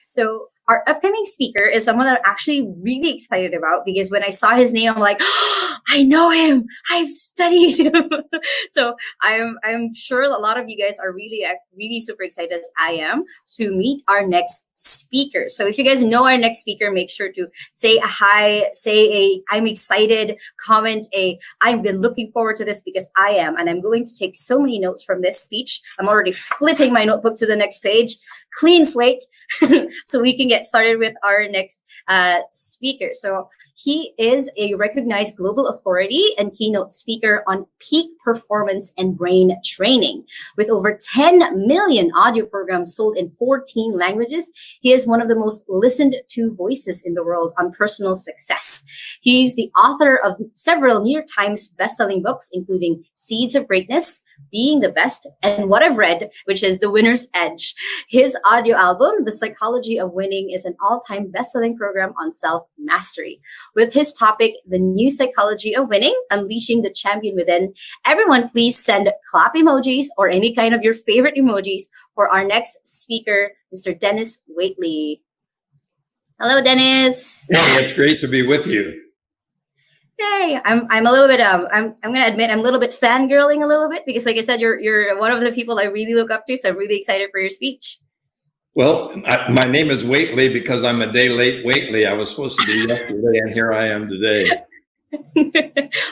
So our upcoming speaker is someone I'm actually really excited about because when I saw his name, I'm like, oh, I know him. I've studied him. So I'm sure a lot of you guys are really super excited as I am to meet our next speaker. So if you guys know our next speaker, make sure to say a hi, say a I'm excited, comment a I've been looking forward to this because I am, and I'm going to take so many notes from this speech. I'm already flipping my notebook to the next page, clean slate, so we can get started with our next speaker. So he is a recognized global authority and keynote speaker on peak performance and brain training. With over 10 million audio programs sold in 14 languages, he is one of the most listened to voices in the world on personal success. He's the author of several New York Times bestselling books, including Seeds of Greatness, Being the Best, and What I've Read, which is The Winner's Edge. His audio album, The Psychology of Winning, is an all-time best-selling program on self-mastery. With his topic, The New Psychology of Winning, Unleashing the Champion Within, everyone please send clap emojis or any kind of your favorite emojis for our next speaker, Mr. Denis Waitley. Hello, Denis. Hey, it's great to be with you. Hey, I'm a little bit I'm gonna admit I'm a little bit fangirling a little bit because, like I said, you're one of the people I really look up to, so I'm really excited for your speech. Well, my name is Waitley because I'm a day late Waitley. I was supposed to be yesterday, and here I am today.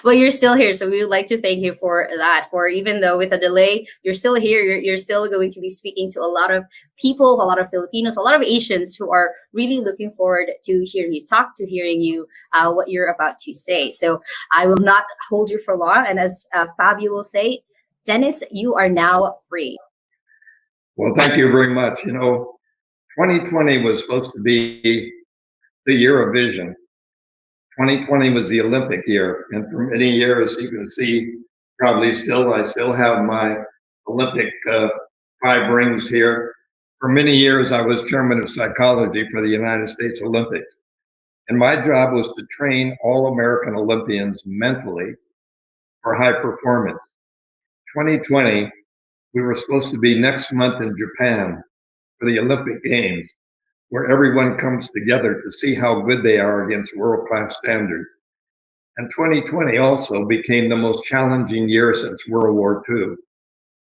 Well, you're still here, so we would like to thank you for that. For even though with a delay, you're still here. You're still going to be speaking to a lot of people, a lot of Filipinos, a lot of Asians who are really looking forward to hearing you talk, to hearing you what you're about to say. So I will not hold you for long. And as Fabio will say, Denis, you are now free. Well, thank you very much. 2020 was supposed to be the year of vision. 2020 was the Olympic year, and for many years, you can see, I still have my Olympic 5 rings here. For many years, I was chairman of psychology for the United States Olympics, and my job was to train all American Olympians mentally for high performance. 2020, we were supposed to be next month in Japan for the Olympic Games, where everyone comes together to see how good they are against world-class standards. And 2020 also became the most challenging year since World War II.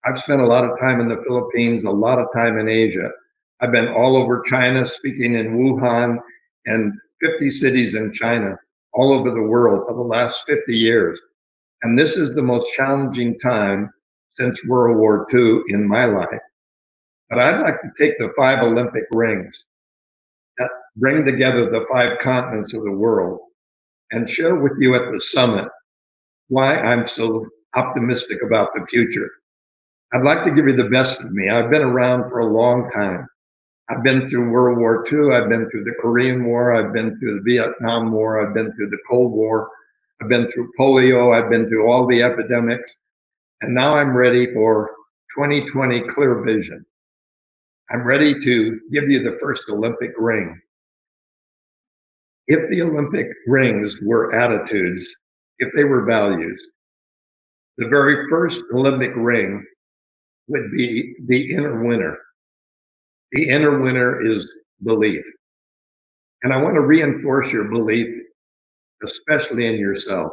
I've spent a lot of time in the Philippines, a lot of time in Asia. I've been all over China, speaking in Wuhan and 50 cities in China, all over the world for the last 50 years. And this is the most challenging time since World War II in my life. But I'd like to take the 5 Olympic rings that bring together the 5 continents of the world and share with you at the summit why I'm so optimistic about the future. I'd like to give you the best of me. I've been around for a long time. I've been through World War II. I've been through the Korean War. I've been through the Vietnam War. I've been through the Cold War. I've been through polio. I've been through all the epidemics. And now I'm ready for 2020 clear vision. I'm ready to give you the first Olympic ring. If the Olympic rings were attitudes, if they were values, the very first Olympic ring would be the inner winner. The inner winner is belief. And I want to reinforce your belief, especially in yourself.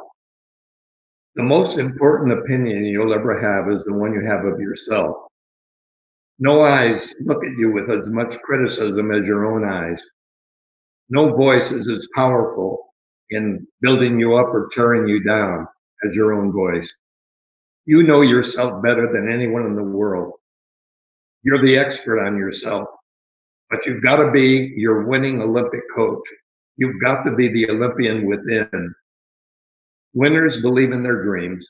The most important opinion you'll ever have is the one you have of yourself. No eyes look at you with as much criticism as your own eyes. No voice is as powerful in building you up or tearing you down as your own voice. You know yourself better than anyone in the world. You're the expert on yourself, but you've got to be your winning Olympic coach. You've got to be the Olympian within. Winners believe in their dreams,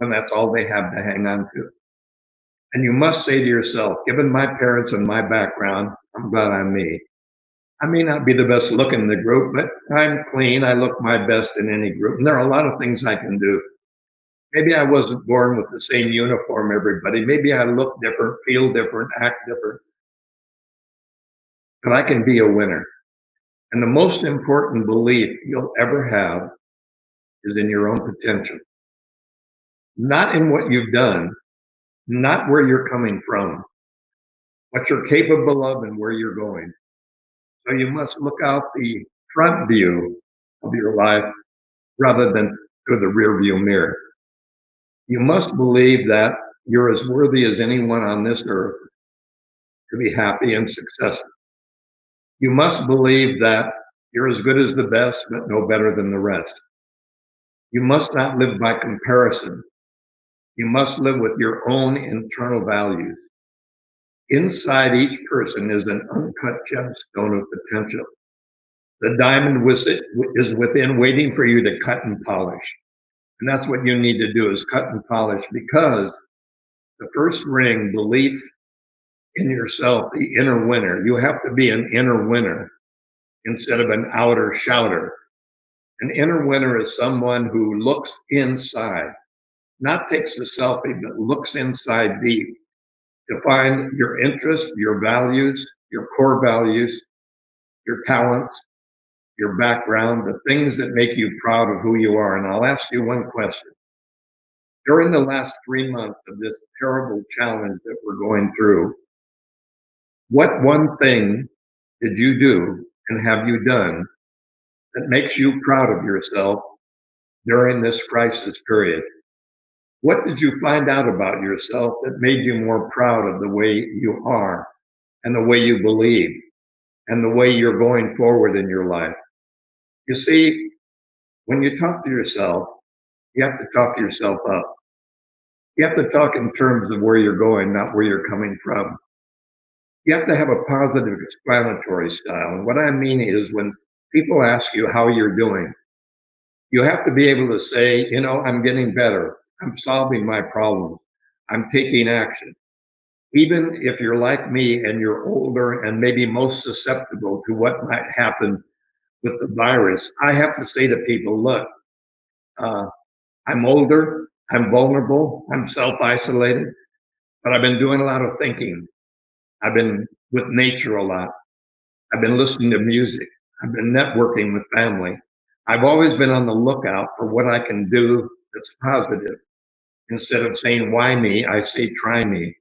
and that's all they have to hang on to. And you must say to yourself, given my parents and my background, I'm glad I'm me. I may not be the best looking in the group, but I'm clean. I look my best in any group. And there are a lot of things I can do. Maybe I wasn't born with the same uniform everybody. Maybe I look different, feel different, act different. But I can be a winner. And the most important belief you'll ever have is in your own potential. Not in what you've done, not where you're coming from, what you're capable of and where you're going. So you must look out the front view of your life rather than through the rear view mirror. You must believe that you're as worthy as anyone on this earth to be happy and successful. You must believe that you're as good as the best, but no better than the rest. You must not live by comparison. You must live with your own internal values. Inside each person is an uncut gemstone of potential. The diamond is within, waiting for you to cut and polish. And that's what you need to do, is cut and polish, because the first ring, belief in yourself, the inner winner, you have to be an inner winner instead of an outer shouter. An inner winner is someone who looks inside, not takes a selfie, but looks inside deep to find your interests, your values, your core values, your talents, your background, the things that make you proud of who you are. And I'll ask you one question. During the last 3 months of this terrible challenge that we're going through, what one thing did you do and have you done that makes you proud of yourself during this crisis period? What did you find out about yourself that made you more proud of the way you are and the way you believe and the way you're going forward in your life? You see, when you talk to yourself, you have to talk yourself up. You have to talk in terms of where you're going, not where you're coming from. You have to have a positive explanatory style. And what I mean is, when people ask you how you're doing, you have to be able to say, I'm getting better. I'm solving my problems. I'm taking action. Even if you're like me and you're older and maybe most susceptible to what might happen with the virus, I have to say to people, look, I'm older, I'm vulnerable, I'm self-isolated, but I've been doing a lot of thinking. I've been with nature a lot. I've been listening to music. I've been networking with family. I've always been on the lookout for what I can do that's positive. Instead of saying, why me, I say, try me.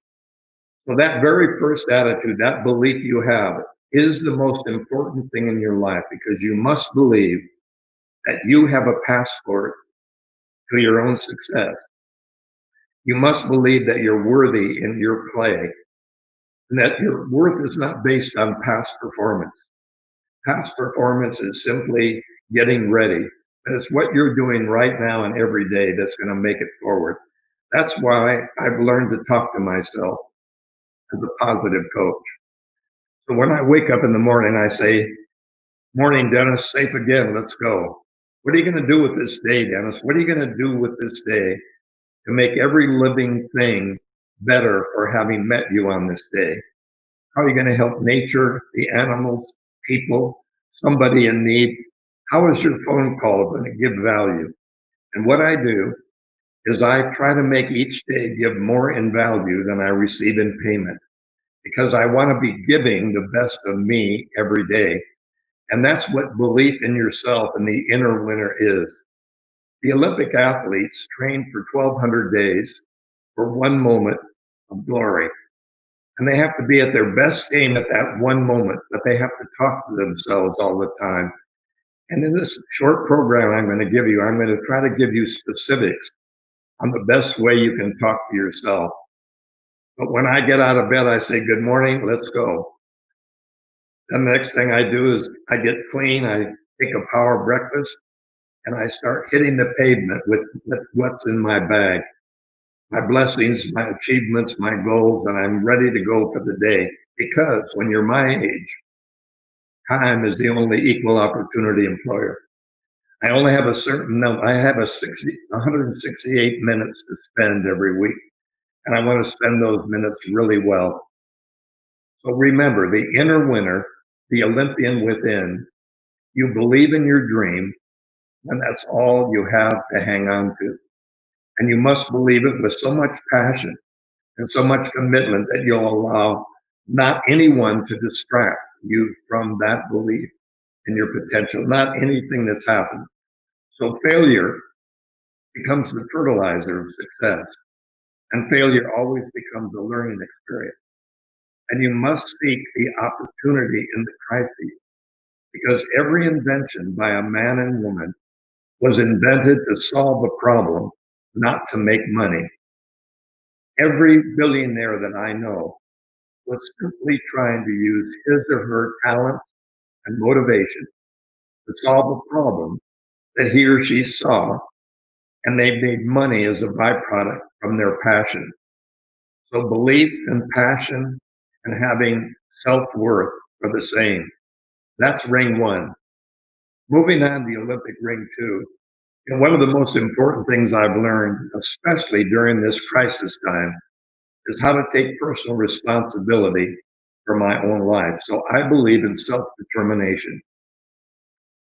So that very first attitude, that belief you have, is the most important thing in your life, because you must believe that you have a passport to your own success. You must believe that you're worthy in your play, and that your worth is not based on past performance. Past performance is simply getting ready, and it's what you're doing right now and every day that's going to make it forward. That's why I've learned to talk to myself as a positive coach. So when I wake up in the morning, I say, morning, Dennis, safe again, let's go. What are you going to do with this day, Dennis? What are you going to do with this day to make every living thing better for having met you on this day? How are you going to help nature, the animals, people, somebody in need? How is your phone call going to give value? And what I do is I try to make each day give more in value than I receive in payment, because I want to be giving the best of me every day. And that's what belief in yourself and the inner winner is. The Olympic athletes train for 1,200 days for one moment of glory. And they have to be at their best game at that one moment, but they have to talk to themselves all the time. And in this short program I'm going to give you, I'm going to try to give you specifics on the best way you can talk to yourself. But when I get out of bed, I say, good morning, let's go. Then the next thing I do is I get clean, I take a power breakfast, and I start hitting the pavement with what's in my bag. My blessings, my achievements, my goals, and I'm ready to go for the day. Because when you're my age, time is the only equal opportunity employer. I only have a certain number. I have 168 minutes to spend every week, and I want to spend those minutes really well. So remember, the inner winner, the Olympian within, you believe in your dream, and that's all you have to hang on to. And you must believe it with so much passion and so much commitment that you'll allow not anyone to distract you from that belief in your potential, not anything that's happened. So failure becomes the fertilizer of success, and failure always becomes a learning experience. And you must seek the opportunity in the crisis because every invention by a man and woman was invented to solve a problem, not to make money. Every billionaire that I know was simply trying to use his or her talent and motivation to solve a problem that he or she saw, and they made money as a byproduct from their passion. So belief and passion and having self-worth are the same. That's ring one. Moving on to the Olympic ring two. One of the most important things I've learned, especially during this crisis time, is how to take personal responsibility for my own life. So I believe in self-determination.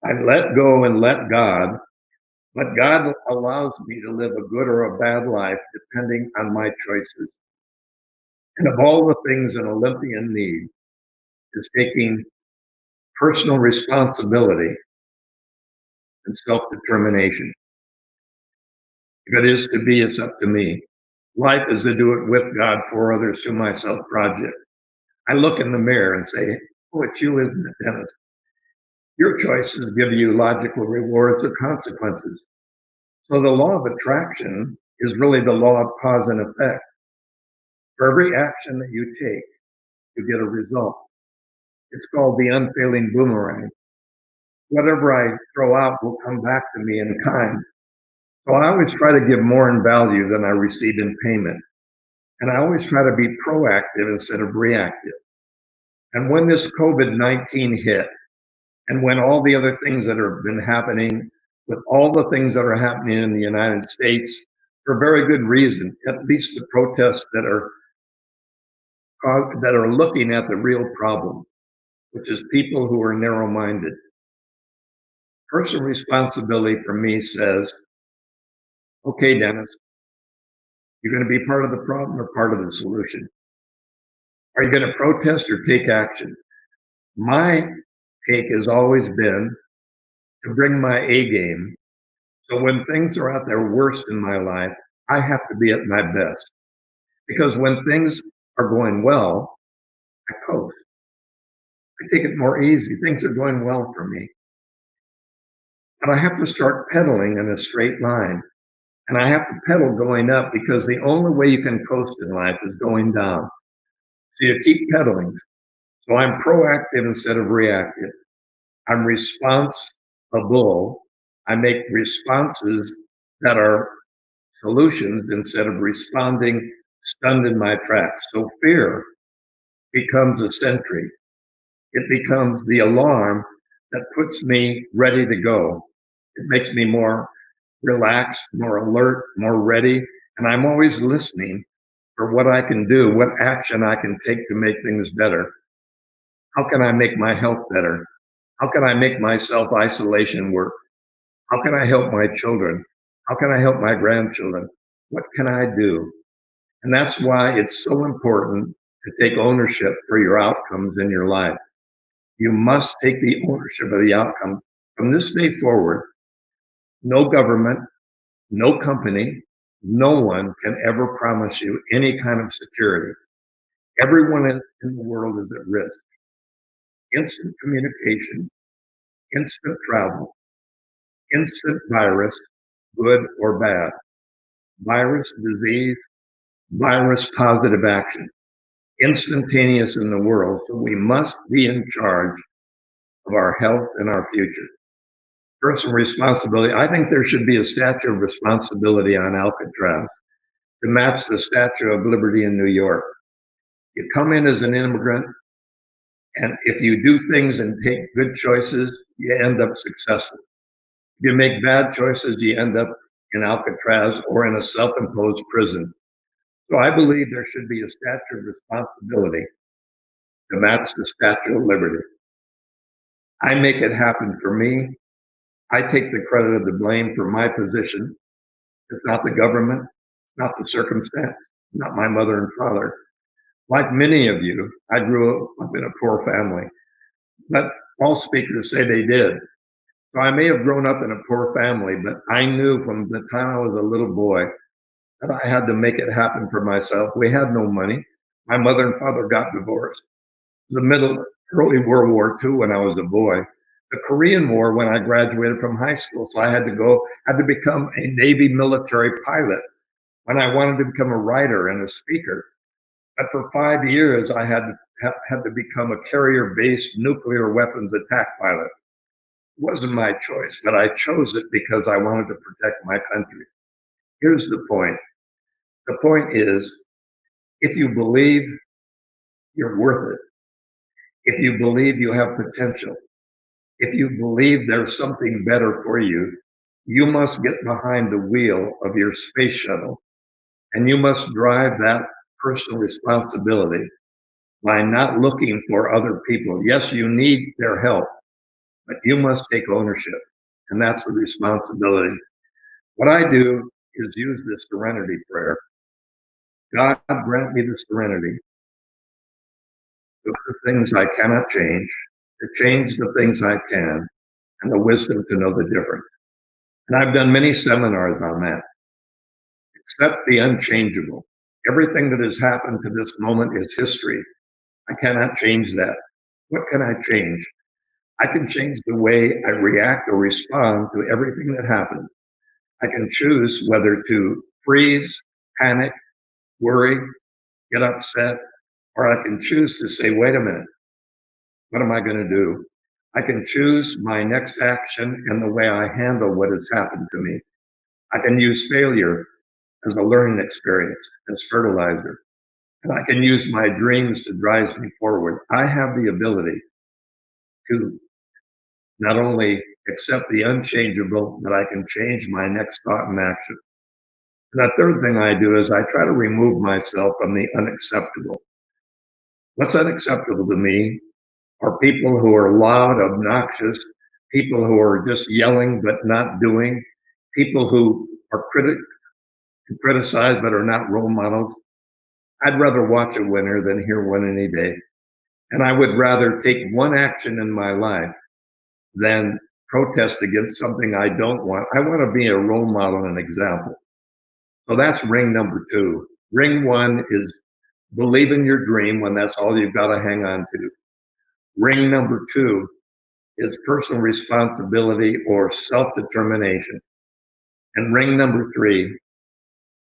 I let go and let God, but God allows me to live a good or a bad life depending on my choices. And of all the things an Olympian needs is taking personal responsibility and self-determination. If it is to be, it's up to me. Life is to do it with God, for others, to myself project. I look in the mirror and say, oh, it's you, isn't it, Dennis? Your choices give you logical rewards or consequences. So the law of attraction is really the law of cause and effect. For every action that you take, you get a result. It's called the unfailing boomerang. Whatever I throw out will come back to me in kind. So I always try to give more in value than I receive in payment. And I always try to be proactive instead of reactive. And when this COVID-19 hit, and when all the other things that have been happening, with all the things that are happening in the United States, for very good reason, at least the protests that are looking at the real problem, which is people who are narrow-minded. Personal responsibility for me says, okay, Dennis, you're going to be part of the problem or part of the solution? Are you going to protest or take action? My take has always been to bring my A game. So when things are at their worst in my life, I have to be at my best. Because when things are going well, I coast. I take it more easy. Things are going well for me. But I have to start pedaling in a straight line. And I have to pedal going up, because the only way you can coast in life is going down. So you keep pedaling. So I'm proactive instead of reactive. I'm responsible. I make responses that are solutions instead of responding stunned in my tracks. So fear becomes a sentry. It becomes the alarm that puts me ready to go. It makes me more relaxed, more alert, more ready. And I'm always listening for what I can do, what action I can take to make things better. How can I make my health better? How can I make my self-isolation work? How can I help my children? How can I help my grandchildren? What can I do? And that's why it's so important to take ownership for your outcomes in your life. You must take the ownership of the outcome. From this day forward, no government, no company, no one can ever promise you any kind of security. Everyone in the world is at risk. Instant communication, instant travel, instant virus, good or bad, virus, disease, virus, positive action, instantaneous in the world. So we must be in charge of our health and our future. Personal responsibility. I think there should be a statue of responsibility on Alcatraz to match the Statue of Liberty in New York. You come in as an immigrant, and if you do things and take good choices, you end up successful. If you make bad choices, you end up in Alcatraz or in a self-imposed prison. So I believe there should be a statute of responsibility to match the Statue of Liberty. I make it happen for me. I take the credit of the blame for my position. It's not the government, not the circumstance, not my mother and father. Like many of you, I grew up in a poor family, but all speakers say they did. So I may have grown up in a poor family, but I knew from the time I was a little boy that I had to make it happen for myself. We had no money. My mother and father got divorced. The early World War II when I was a boy. the Korean War when I graduated from high school. So I had to become a Navy military pilot when I wanted to become a writer and a speaker. But for 5 years, I had to become a carrier-based nuclear weapons attack pilot. It wasn't my choice, but I chose it because I wanted to protect my country. Here's the point. The point is, if you believe you're worth it, if you believe you have potential, if you believe there's something better for you, you must get behind the wheel of your space shuttle and you must drive that personal responsibility by not looking for other people. Yes, you need their help, but you must take ownership, and that's the responsibility. What I do is use the serenity prayer. God, grant me the serenity to the things I cannot change, to change the things I can, and the wisdom to know the difference. And I've done many seminars on that. Accept the unchangeable. Everything that has happened to this moment is history. I cannot change that. What can I change? I can change the way I react or respond to everything that happens. I can choose whether to freeze, panic, worry, get upset, or I can choose to say, wait a minute, what am I going to do? I can choose my next action and the way I handle what has happened to me. I can use failure as a learning experience, as fertilizer. And I can use my dreams to drive me forward. I have the ability to not only accept the unchangeable, but I can change my next thought and action. And the third thing I do is I try to remove myself from the unacceptable. What's unacceptable to me are people who are loud, obnoxious, people who are just yelling but not doing, people who are criticize but are not role models. I'd rather watch a winner than hear one any day. And I would rather take one action in my life than protest against something I don't want. I want to be a role model and example. So that's ring number 2. Ring 1 is believe in your dream when that's all you've got to hang on to. Ring number 2 is personal responsibility or self-determination. And ring number 3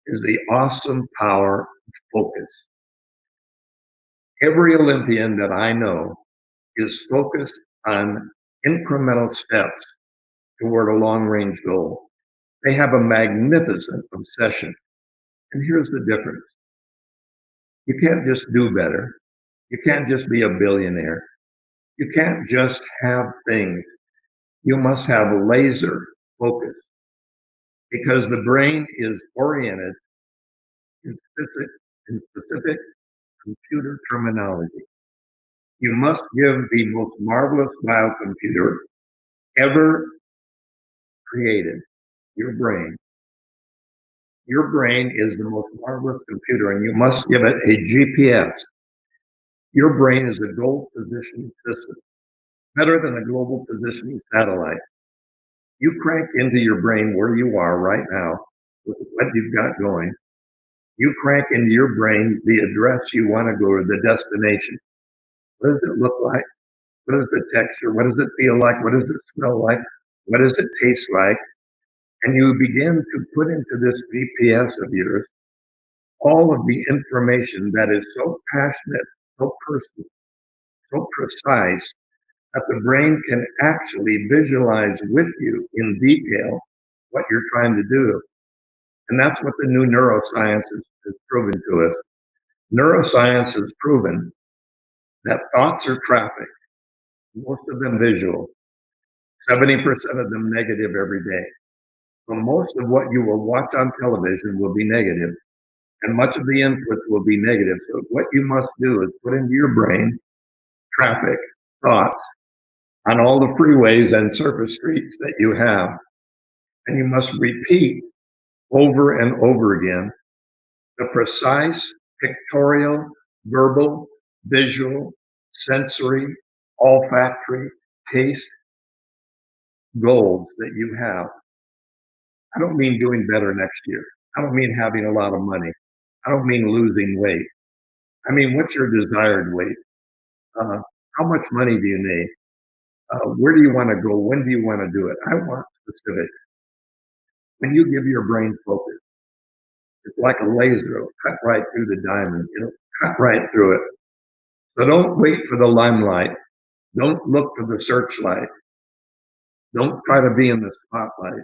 is the awesome power of focus. Every Olympian that I know is focused on incremental steps toward a long-range goal. They have a magnificent obsession. And here's the difference. You can't just do better. You can't just be a billionaire. You can't just have things. You must have a laser focus because the brain is oriented in specific computer terminology. You must give the most marvelous biocomputer ever created, your brain. Your brain is the most marvelous computer, and you must give it a GPS. Your brain is a goal positioning system, better than a global positioning satellite. You crank into your brain where you are right now with what you've got going. You crank into your brain the address you want to go to, the destination. What does it look like? What is the texture? What does it feel like? What does it smell like? What does it taste like? And you begin to put into this GPS of yours all of the information that is so passionate, so personal, so precise that the brain can actually visualize with you in detail what you're trying to do. And that's what the new neuroscience has proven to us. Neuroscience has proven that thoughts are traffic, most of them visual, 70% of them negative every day. So most of what you will watch on television will be negative, and much of the input will be negative. So what you must do is put into your brain traffic, thoughts on all the freeways and surface streets that you have. And you must repeat over and over again the precise pictorial, verbal, visual, sensory, olfactory, taste goals that you have. I don't mean doing better next year. I don't mean having a lot of money. I don't mean losing weight. I mean, what's your desired weight? How much money do you need? Where do you want to go? When do you want to do it? I want specific. When you give your brain focus, it's like a laser. It'll cut right through the diamond. It'll cut right through it. So don't wait for the limelight. Don't look for the searchlight. Don't try to be in the spotlight.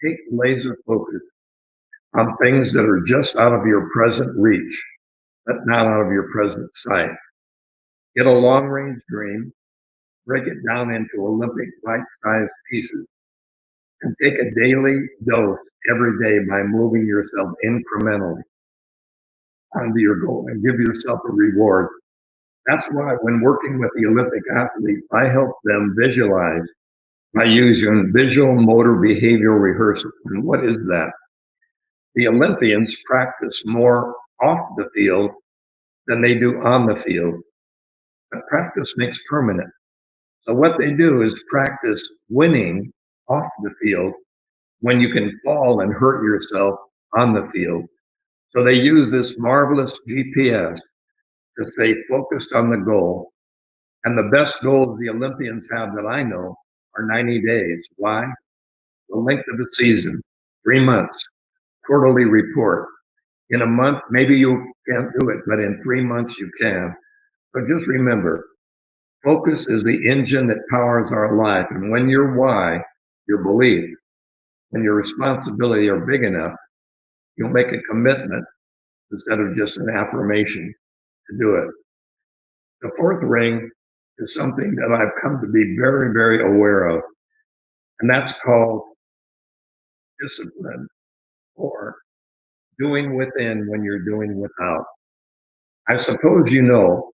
Take laser focus on things that are just out of your present reach, but not out of your present sight. Get a long range dream, break it down into Olympic bite-sized pieces, and take a daily dose every day by moving yourself incrementally onto your goal and give yourself a reward. That's why when working with the Olympic athletes, I help them visualize by using visual motor behavioral rehearsal. And what is that? The Olympians practice more off the field than they do on the field. But practice makes permanent. So what they do is practice winning off the field when you can fall and hurt yourself on the field. So they use this marvelous GPS to stay focused on the goal. And the best goals the Olympians have that I know are 90 days. Why? The length of the season, 3 months, quarterly report. In a month, maybe you can't do it, but in 3 months you can. So just remember, focus is the engine that powers our life. And when your why, your belief, and your responsibility are big enough, you'll make a commitment instead of just an affirmation to do it. The fourth ring is something that I've come to be very, very aware of, and that's called discipline, or doing within when you're doing without. I suppose you know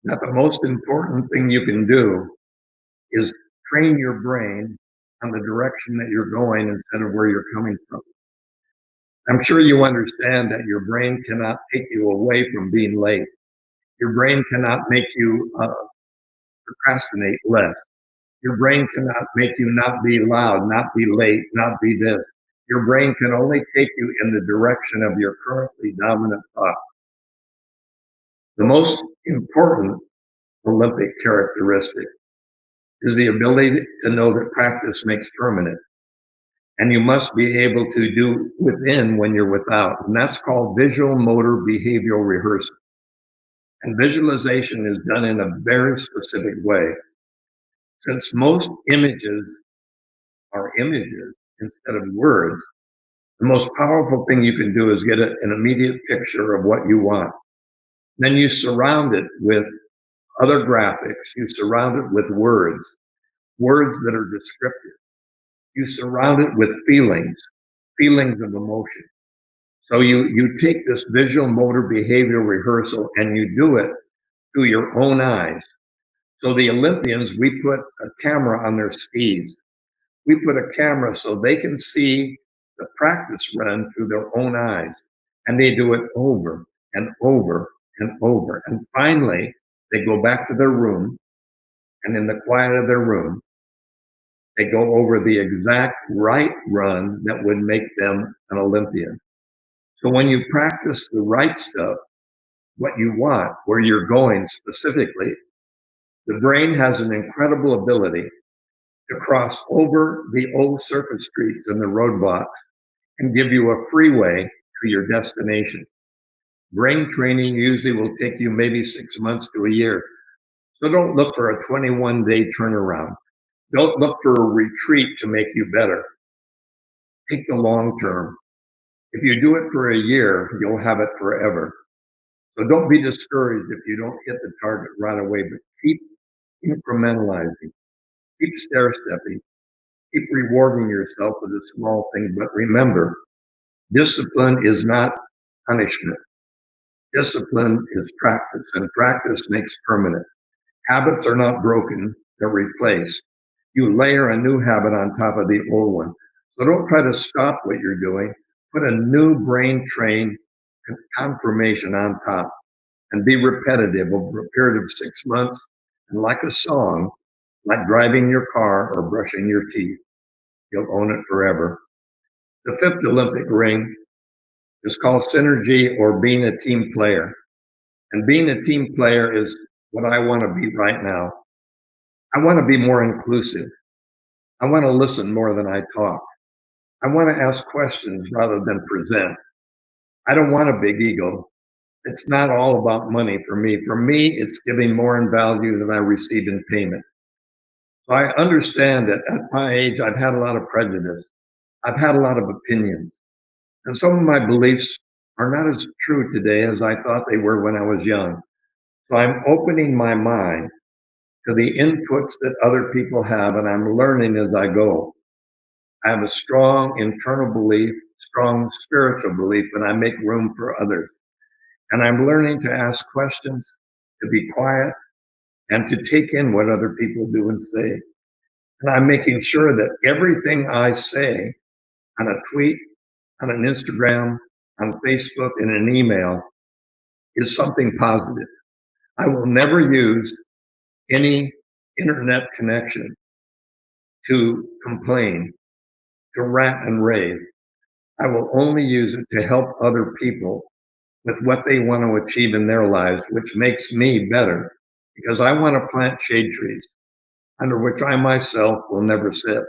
that the most important thing you can do is train your brain on the direction that you're going instead of where you're coming from. I'm sure you understand that your brain cannot take you away from being late. Your brain cannot make you procrastinate less. Your brain cannot make you not be loud, not be late, not be this. Your brain can only take you in the direction of your currently dominant thought. The most important Olympic characteristic is the ability to know that practice makes permanent. And you must be able to do within when you're without. And that's called visual motor behavioral rehearsal. And visualization is done in a very specific way. Since most images are images instead of words, the most powerful thing you can do is get an immediate picture of what you want. Then you surround it with other graphics. You surround it with words that are descriptive. You surround it with feelings of emotion. So you take this visual motor behavioral rehearsal and you do it through your own eyes. So the Olympians, we put a camera on their skis. We put a camera so they can see the practice run through their own eyes. And they do it over and over and over. And finally, they go back to their room, and in the quiet of their room, they go over the exact right run that would make them an Olympian. So when you practice the right stuff, what you want, where you're going specifically, the brain has an incredible ability to cross over the old surface streets and the roadblocks and give you a freeway to your destination. Brain training usually will take you maybe 6 months to a year. So don't look for a 21-day turnaround. Don't look for a retreat to make you better. Take the long term. If you do it for a year, you'll have it forever. So don't be discouraged if you don't hit the target right away, but keep incrementalizing, keep stair-stepping, keep rewarding yourself with a small thing. But remember, discipline is not punishment. Discipline is practice, and practice makes permanent. Habits are not broken, they're replaced. You layer a new habit on top of the old one. So don't try to stop what you're doing. Put a new brain trained confirmation on top and be repetitive over a period of 6 months. And like a song, like driving your car or brushing your teeth, you'll own it forever. The fifth Olympic ring is called synergy, or being a team player. And being a team player is what I want to be right now. I want to be more inclusive. I want to listen more than I talk. I want to ask questions rather than present. I don't want a big ego. It's not all about money for me. For me, it's giving more in value than I receive in payment. So I understand that at my age, I've had a lot of prejudice. I've had a lot of opinions. And some of my beliefs are not as true today as I thought they were when I was young. So I'm opening my mind to the inputs that other people have, and I'm learning as I go. I have a strong internal belief, strong spiritual belief, and I make room for others. And I'm learning to ask questions, to be quiet, and to take in what other people do and say. And I'm making sure that everything I say on a tweet, on an Instagram, on Facebook, in an email is something positive. I will never use any internet connection to complain, to rant and rave. I will only use it to help other people with what they want to achieve in their lives, which makes me better because I want to plant shade trees under which I myself will never sit.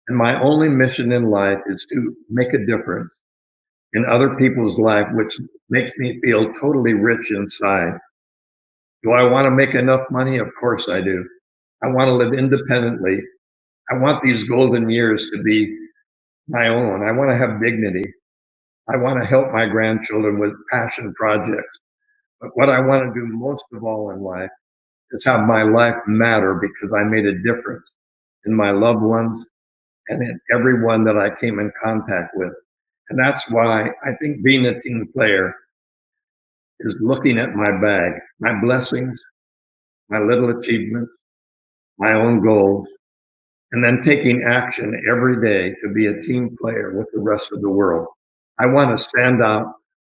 And my only mission in life is to make a difference in other people's life, which makes me feel totally rich inside. Do I want to make enough money? Of course I do. I want to live independently. I want these golden years to be my own. I want to have dignity. I want to help my grandchildren with passion projects. But what I want to do most of all in life is have my life matter because I made a difference in my loved ones and in everyone that I came in contact with. And that's why I think being a team player is looking at my bag, my blessings, my little achievements, my own goals, and then taking action every day to be a team player with the rest of the world. I want to stand out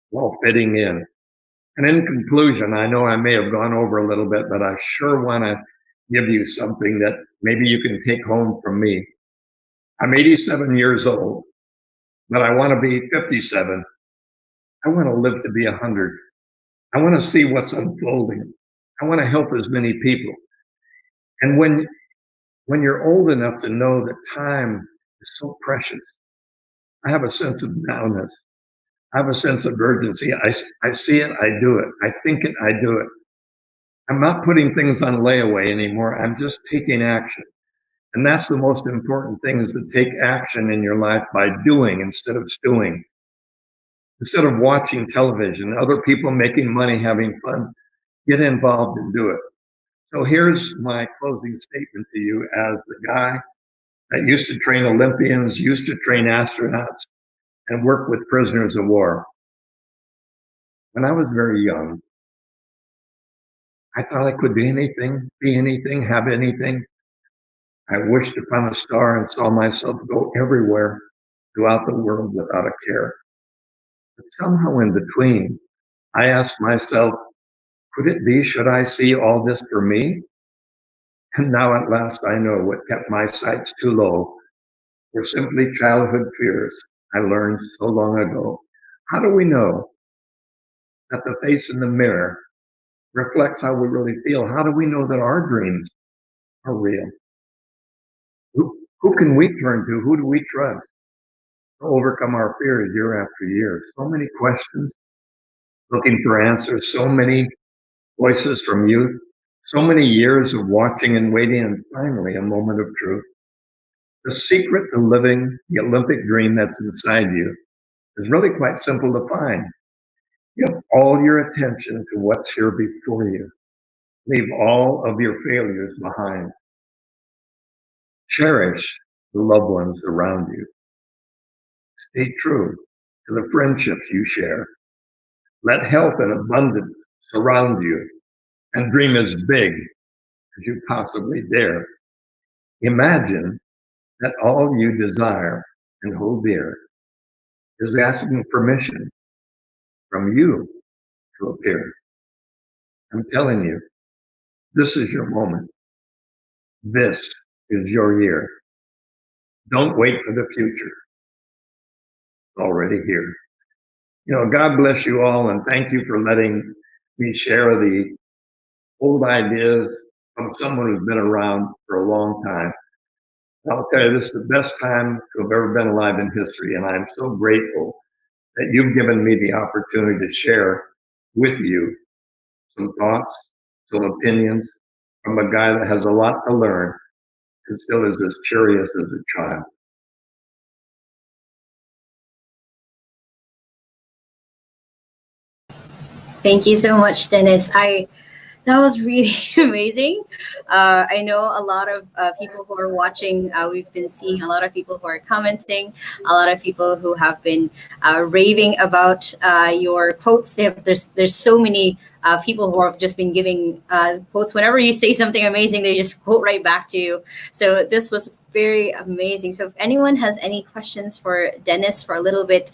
while fitting in. And in conclusion, I know I may have gone over a little bit, but I sure want to give you something that maybe you can take home from me. I'm 87 years old, but I want to be 57. I want to live to be 100. I want to see what's unfolding. I want to help as many people. And when you're old enough to know that time is so precious, I have a sense of nowness. I have a sense of urgency. I see it, I do it. I think it, I do it. I'm not putting things on layaway anymore. I'm just taking action. And that's the most important thing is to take action in your life by doing instead of stewing. Instead of watching television, other people making money, having fun, get involved and do it. So here's my closing statement to you as the guy that used to train Olympians, used to train astronauts, and work with prisoners of war. When I was very young, I thought I could be anything, have anything. I wished upon a star and saw myself go everywhere throughout the world without a care. But somehow in between, I asked myself, could it be, should I see all this for me? And now at last I know what kept my sights too low were simply childhood fears I learned so long ago. How do we know that the face in the mirror reflects how we really feel? How do we know that our dreams are real? Who can we turn to? Who do we trust to overcome our fears year after year? So many questions, looking for answers, so many voices from youth, so many years of watching and waiting, and finally a moment of truth. The secret to living the Olympic dream that's inside you is really quite simple to find. Give all your attention to what's here before you. Leave all of your failures behind. Cherish the loved ones around you. Stay true to the friendships you share. Let health and abundance surround you and dream as big as you possibly dare. Imagine that all you desire and hold dear is asking permission from you to appear. I'm telling you, this is your moment. This is your year. Don't wait for the future. It's already here. God bless you all, and thank you for letting me share the old ideas, from someone who's been around for a long time. I'll tell you, this is the best time to have ever been alive in history, and I'm so grateful that you've given me the opportunity to share with you some thoughts, some opinions from a guy that has a lot to learn and still is as curious as a child. Thank you so much, Dennis. That was really amazing. I know a lot of people who are watching. We've been seeing a lot of people who are commenting, a lot of people who have been raving about your quotes. There's so many people who have just been giving quotes. Whenever you say something amazing, they just quote right back to you. So this was very amazing. So if anyone has any questions for Dennis for a little bit,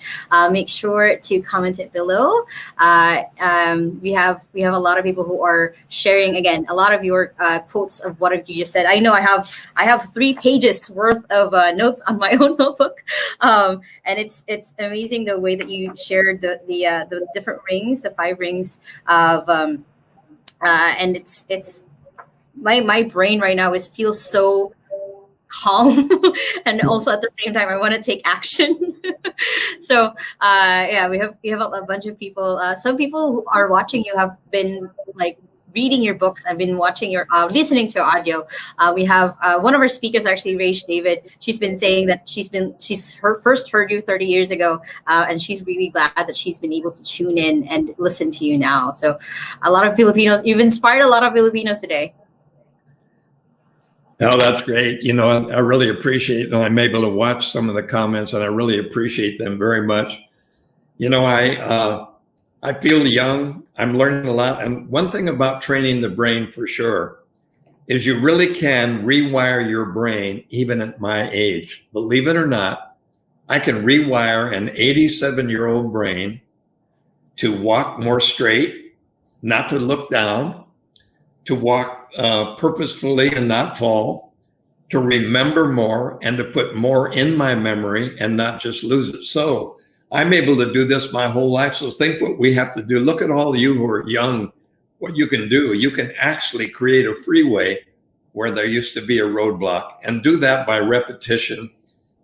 make sure to comment it below. We have a lot of people who are sharing again a lot of your quotes of what you just said. I know I have 3 pages worth of notes on my own notebook, and it's amazing the way that you shared the different rings, the 5 rings of and it's my brain right now feels so calm and also at the same time I want to take action. So yeah, we have a bunch of people. Some people who are watching you have been like reading your books. I've been watching your listening to your audio. We have one of our speakers, actually, Rach David. She's been saying that she's first heard you 30 years ago, and she's really glad that she's been able to tune in and listen to you now. So a lot of Filipinos, you've inspired a lot of Filipinos today. Oh, that's great. You know, I really appreciate, and I'm able to watch some of the comments, and I really appreciate them very much. You know, I feel young. I'm learning a lot. And one thing about training the brain for sure is you really can rewire your brain even at my age. Believe it or not, I can rewire an 87-year-old brain to walk more straight, not to look down, to walk purposefully and not fall, to remember more and to put more in my memory and not just lose it. So I'm able to do this my whole life. So think what we have to do. Look at all of you who are young, what you can do. You can actually create a freeway where there used to be a roadblock, and do that by repetition,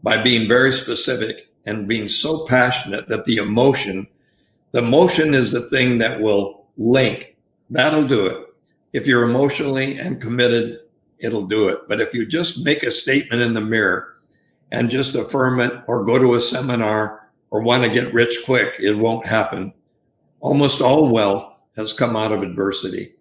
by being very specific and being so passionate that the motion is the thing that will link. That'll do it. If you're emotionally and committed, it'll do it. But if you just make a statement in the mirror and just affirm it, or go to a seminar, or want to get rich quick, it won't happen. Almost all wealth has come out of adversity.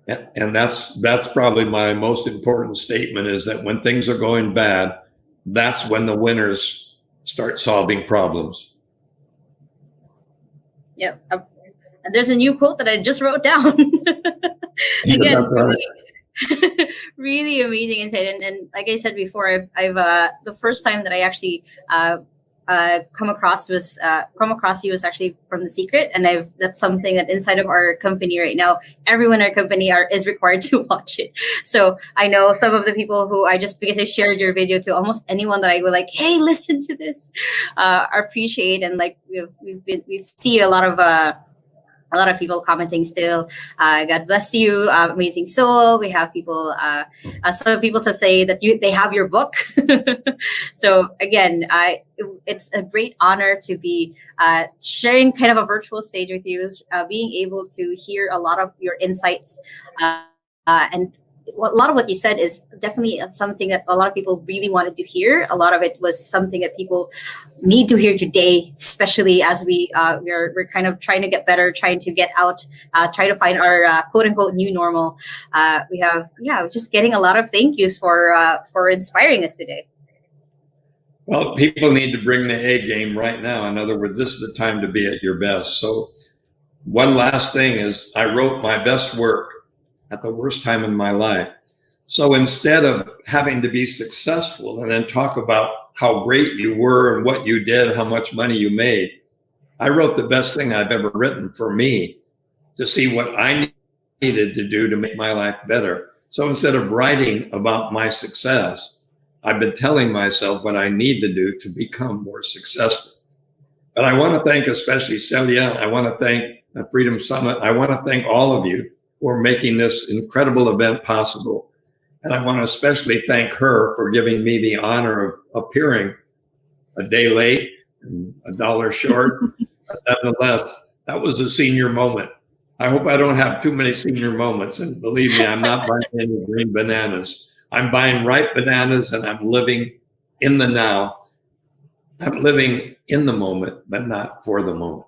And that's probably my most important statement, is that when things are going bad, that's when the winners start solving problems. Yep. There's a new quote that I just wrote down. Again, really amazing insight. And like I said before, I've the first time that I actually come across you was actually from The Secret, and that's something that inside of our company right now, everyone in our company is required to watch it. So I know some of the people who because I shared your video to almost anyone that I go like, hey, listen to this, appreciate, and like we see a lot of people commenting still. God bless you, amazing soul. We have people. Some people have say that they have your book. So again, it's a great honor to be sharing kind of a virtual stage with you, being able to hear a lot of your insights, and a lot of what you said is definitely something that a lot of people really wanted to hear. A lot of it was something that people need to hear today, especially as we're kind of trying to get better, trying to get out, try to find our quote unquote new normal. We're just getting a lot of thank yous for inspiring us today. Well, people need to bring the A game right now. In other words, this is the time to be at your best. So one last thing is, I wrote my best work at the worst time in my life. So instead of having to be successful and then talk about how great you were and what you did, how much money you made, I wrote the best thing I've ever written for me, to see what I needed to do to make my life better. So instead of writing about my success, I've been telling myself what I need to do to become more successful. But I want to thank especially Celia. I want to thank the Freedom Summit. I want to thank all of you for making this incredible event possible. And I want to especially thank her for giving me the honor of appearing a day late and $1 short. But nonetheless, that was a senior moment. I hope I don't have too many senior moments. And believe me, I'm not buying any green bananas. I'm buying ripe bananas, and I'm living in the now. I'm living in the moment, but not for the moment.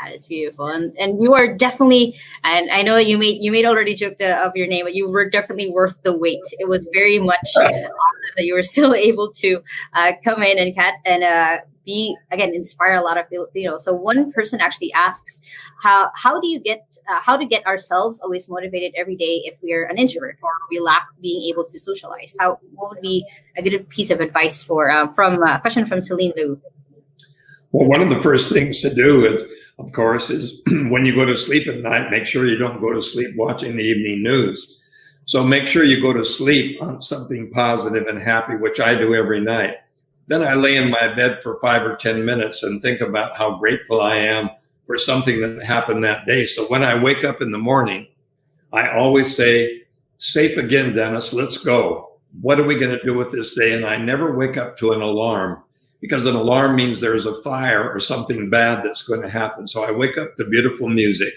That is beautiful, and you are definitely. And I know that you made already joke of your name, but you were definitely worth the wait. It was very much awesome that you were still able to come in and be again inspire a lot of Filipinos. So one person actually asks, how do you get how to get ourselves always motivated every day if we're an introvert or we lack being able to socialize? What would be a good piece of advice for from a question from Celine Liu? Well, one of the first things to do is, of course, is when you go to sleep at night, make sure you don't go to sleep watching the evening news. So make sure you go to sleep on something positive and happy, which I do every night. Then I lay in my bed for 5 or 10 minutes and think about how grateful I am for something that happened that day. So when I wake up in the morning, I always say, safe again, Dennis, let's go. What are we going to do with this day? And I never wake up to an alarm, because an alarm means there's a fire or something bad that's going to happen. So I wake up to beautiful music,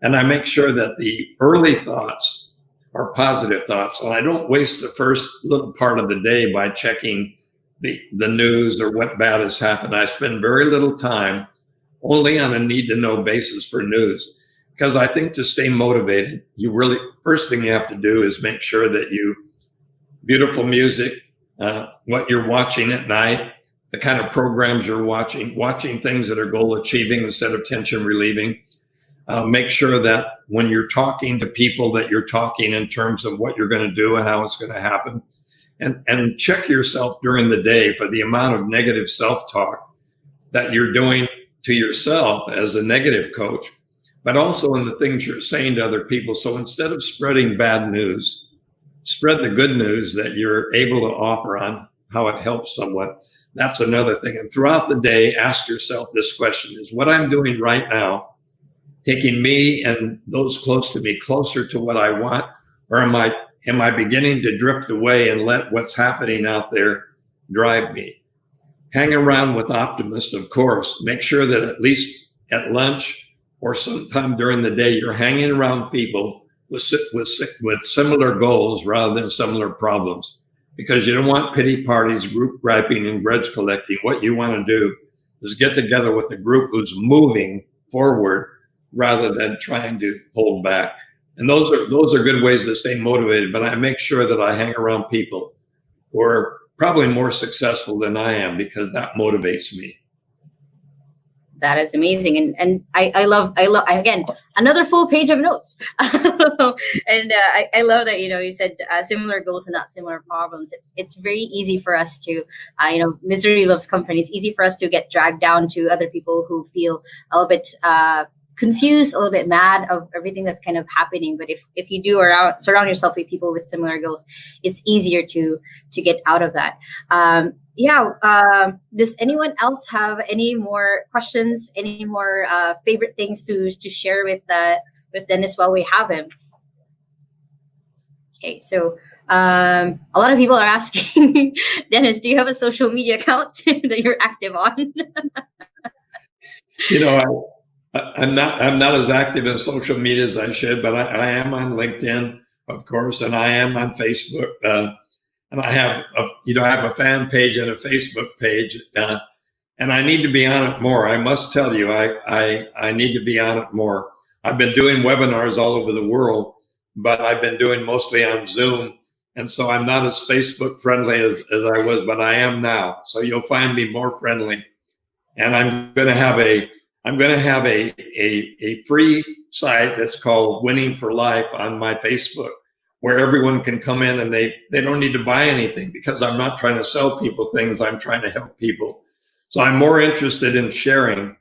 and I make sure that the early thoughts are positive thoughts. And I don't waste the first little part of the day by checking the news or what bad has happened. I spend very little time only on a need-to-know basis for news, because I think to stay motivated, first thing you have to do is make sure that beautiful music, what you're watching at night, the kind of programs you're watching things that are goal achieving instead of tension relieving. Make sure that when you're talking to people that you're talking in terms of what you're going to do and how it's going to happen. And check yourself during the day for the amount of negative self-talk that you're doing to yourself as a negative coach, but also in the things you're saying to other people. So instead of spreading bad news, spread the good news that you're able to offer on how it helps someone. That's another thing. And throughout the day, ask yourself this question: is what I'm doing right now taking me and those close to me closer to what I want? Or am I beginning to drift away and let what's happening out there drive me? Hang around with optimists, of course. Make sure that at least at lunch or sometime during the day, you're hanging around people with similar goals rather than similar problems. Because you don't want pity parties, group griping, and grudge collecting. What you want to do is get together with a group who's moving forward rather than trying to hold back. And those are good ways to stay motivated. But I make sure that I hang around people who are probably more successful than I am, because that motivates me. That is amazing, and I love again another full page of notes, and I love that you said similar goals and not similar problems. It's very easy for us to misery loves company. It's easy for us to get dragged down to other people who feel a little bit confused, a little bit mad of everything that's kind of happening. But if you do surround yourself with people with similar goals, it's easier to get out of that. Does anyone else have any more questions, any more favorite things to share with Dennis while we have him? Okay, so a lot of people are asking, Dennis, do you have a social media account that you're active on? I'm not as active in social media as I should, but I am on LinkedIn, of course, and I am on Facebook. And I have a fan page and a Facebook page, and I need to be on it more. I must tell you, I need to be on it more. I've been doing webinars all over the world, but I've been doing mostly on Zoom, and so I'm not as Facebook friendly as I was, but I am now. So you'll find me more friendly, and I'm going to have a free site that's called Winning for Life on my Facebook, where everyone can come in and they don't need to buy anything, because I'm not trying to sell people things. I'm trying to help people. So I'm more interested in sharing,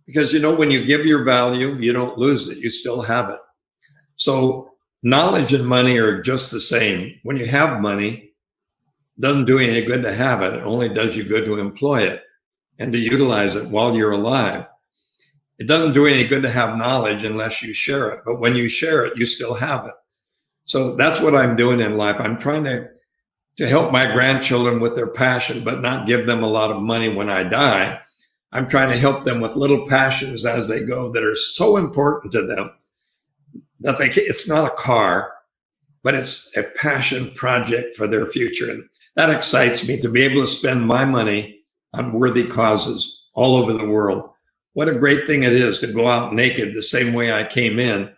because, when you give your value, you don't lose it. You still have it. So knowledge and money are just the same. When you have money, it doesn't do you any good to have it. It only does you good to employ it and to utilize it while you're alive. It doesn't do any good to have knowledge unless you share it. But when you share it, you still have it. So that's what I'm doing in life. I'm trying to help my grandchildren with their passion, but not give them a lot of money when I die. I'm trying to help them with little passions as they go that are so important to them that it's not a car, but it's a passion project for their future. And that excites me to be able to spend my money on worthy causes all over the world. What a great thing it is to go out naked the same way I came in.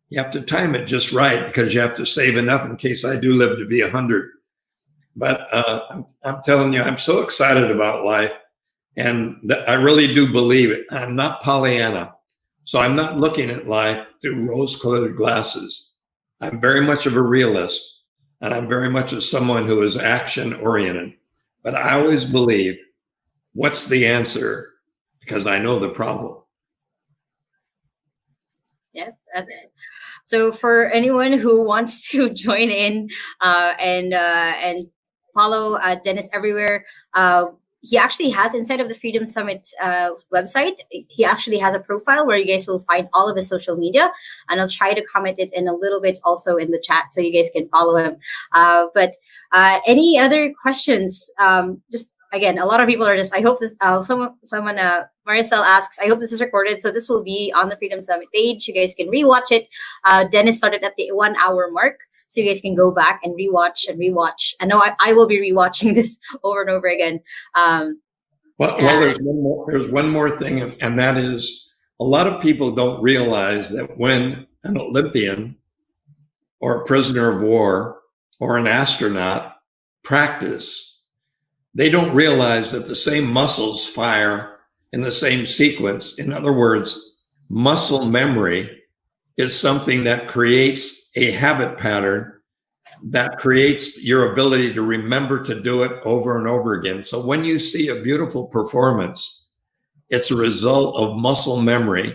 You have to time it just right because you have to save enough in case I do live to be 100. But I'm telling you, I'm so excited about life. And I really do believe it. I'm not Pollyanna. So I'm not looking at life through rose-colored glasses. I'm very much of a realist. And I'm very much of someone who is action-oriented. But I always believe, what's the answer? Because I know the problem. Yeah, so for anyone who wants to join in and follow Denis everywhere, he actually has, inside of the Freedom Summit website, he actually has a profile where you guys will find all of his social media, and I'll try to comment it in a little bit also in the chat so you guys can follow him. But any other questions? Just again, a lot of people are just, I hope this, someone, Maricel asks, I hope this is recorded. So this will be on the Freedom Summit page. You guys can rewatch it. Denis started at the 1 hour mark. So you guys can go back and rewatch and rewatch. I know I will be rewatching this over and over again. Well, there's one more thing, and that is a lot of people don't realize that when an Olympian or a prisoner of war or an astronaut practice, they don't realize that the same muscles fire in the same sequence. In other words, muscle memory is something that creates a habit pattern that creates your ability to remember to do it over and over again. So when you see a beautiful performance, it's a result of muscle memory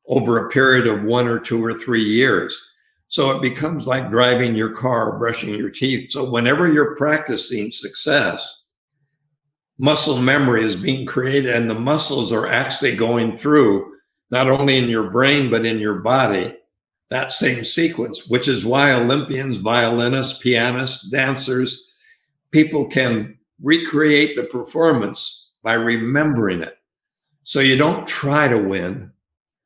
over a period of 1 or 2 or 3 years. So it becomes like driving your car, or brushing your teeth. So whenever you're practicing success, muscle memory is being created, and the muscles are actually going through not only in your brain, but in your body, that same sequence, which is why Olympians, violinists, pianists, dancers, people can recreate the performance by remembering it. So you don't try to win,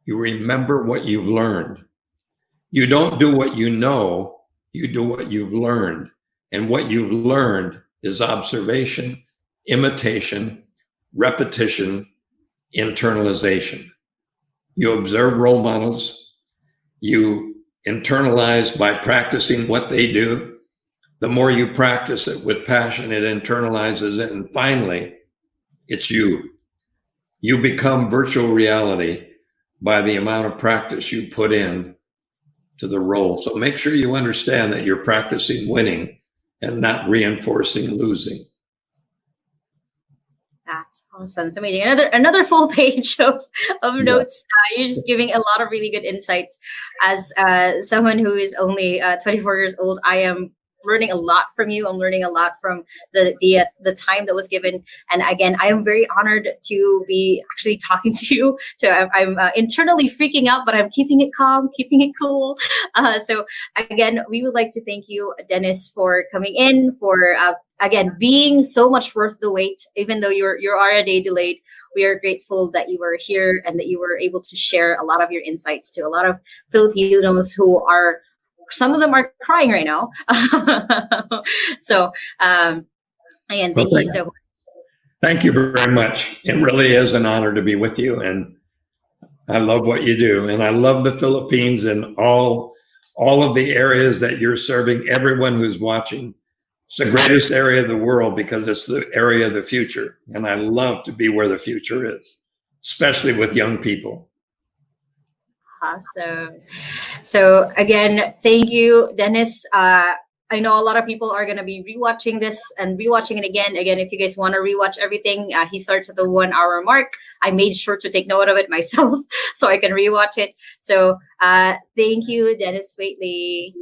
you remember what you've learned. You don't do what you know, you do what you've learned. And what you've learned is observation, imitation, repetition, internalization. You observe role models, you internalize by practicing what they do. The more you practice it with passion, it internalizes it. And finally, it's you. You become virtual reality by the amount of practice you put in to the role. So make sure you understand that you're practicing winning and not reinforcing losing. That's awesome. It's amazing. Another full page of notes. You're just giving a lot of really good insights. As someone who is only 24 years old, I am learning a lot from you. I'm learning a lot from the time that was given. And again, I am very honored to be actually talking to you. So I'm internally freaking out, but I'm keeping it calm, keeping it cool. So again, we would like to thank you, Denis, for coming in, for again, being so much worth the wait, even though you're already delayed. We are grateful that you were here and that you were able to share a lot of your insights to a lot of Filipinos who are, some of them are crying right now. So, again, thank you so much. Thank you very much. It really is an honor to be with you. And I love what you do. And I love the Philippines and all of the areas that you're serving, everyone who's watching. It's the greatest area of the world because it's the area of the future. And I love to be where the future is, especially with young people. Awesome. So again, thank you, Denis. I know a lot of people are going to be rewatching this and rewatching it again. Again, if you guys want to rewatch everything, he starts at the 1 hour mark. I made sure to take note of it myself so I can rewatch it. So thank you, Denis Waitley.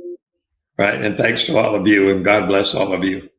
Right. And thanks to all of you, and God bless all of you.